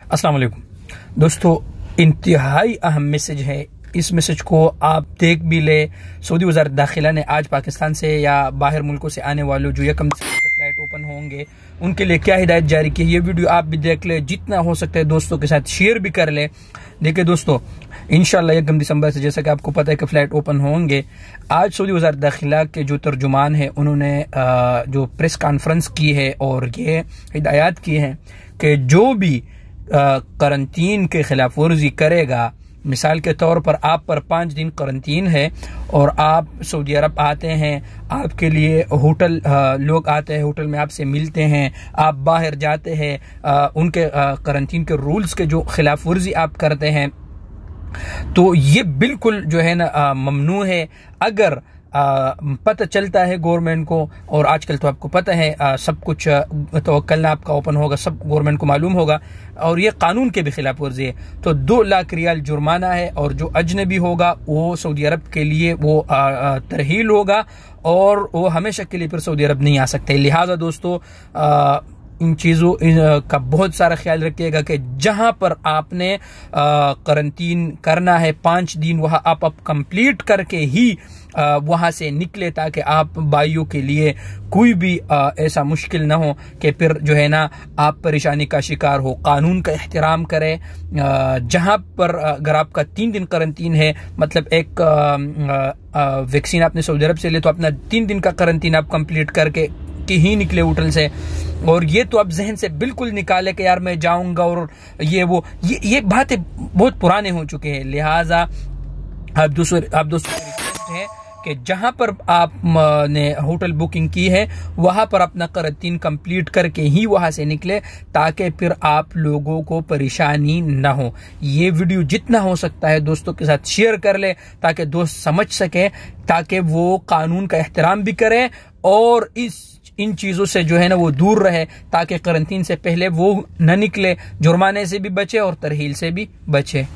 अस्सलाम वालेकुम दोस्तों, इंतहाई अहम मैसेज है। इस मैसेज को आप देख भी ले। सऊदी वज़ारत दाखिला ने आज पाकिस्तान से या बाहर मुल्कों से आने वालों जो यकम से फ्लाइट ओपन होंगे उनके लिए क्या हिदायत जारी की है, ये वीडियो आप भी देख ले। जितना हो सकता है दोस्तों के साथ शेयर भी कर ले। देखिए दोस्तों, इंशाल्लाह 1 दिसंबर से जैसा कि आपको पता है कि फ्लाइट ओपन होंगे। आज सऊदी वज़ारत दाखिला के जो तर्जुमान है उन्होंने जो प्रेस कॉन्फ्रेंस की है और ये हिदायत की है कि जो भी करंटीन के खिलाफ वर्जी करेगा, मिसाल के तौर पर आप पर 5 दिन करंटीन है और आप सऊदी अरब आते हैं, आपके लिए होटल लोग आते हैं, होटल में आपसे मिलते हैं, आप बाहर जाते हैं, उनके करंटीन के रूल्स के जो खिलाफ वर्जी आप करते हैं तो ये बिल्कुल जो है ना ममनू है। अगर पता चलता है गवर्नमेंट को, और आजकल तो आपको पता है सब कुछ तवक्कल ना आपका ओपन होगा, सब गवर्नमेंट को मालूम होगा और ये कानून के भी खिलाफ वर्जी है, तो 2 लाख रियाल जुर्माना है। और जो अजनबी होगा वो सऊदी अरब के लिए वो तरहील होगा और वो हमेशा के लिए फिर सऊदी अरब नहीं आ सकते। लिहाजा दोस्तों इन चीज़ों का बहुत सारा ख्याल रखिएगा कि जहां पर आपने करंटीन करना है 5 दिन वहां आप कंप्लीट करके ही वहां से निकले, ताकि आप भाइयों के लिए कोई भी ऐसा मुश्किल ना हो कि फिर जो है ना आप परेशानी का शिकार हो। कानून का एहतराम करें। जहां पर अगर आपका 3 दिन करंटीन है, मतलब एक वैक्सीन आपने सऊदी अरब से ले तो अपना 3 दिन का करंटीन आप कंप्लीट करके ही निकले होटल से। और ये तो आप जहन से बिल्कुल निकाले कि यार मैं जाऊंगा और ये बातें बहुत पुराने हो चुके हैं। लिहाजा आप दोस्तों रिक्वेस्ट है कि जहां पर आपने होटल बुकिंग की है वहां पर अपना करंटीन कंप्लीट करके ही वहां से निकले, ताकि फिर आप लोगों को परेशानी ना हो। ये वीडियो जितना हो सकता है दोस्तों के साथ शेयर कर ले, ताकि दोस्त समझ सके, ताकि वो कानून का एहतराम भी करें और इन चीजों से जो है ना वो दूर रहे, ताकि करंटीन से पहले वो न निकले, जुर्माने से भी बचे और तरहील से भी बचे।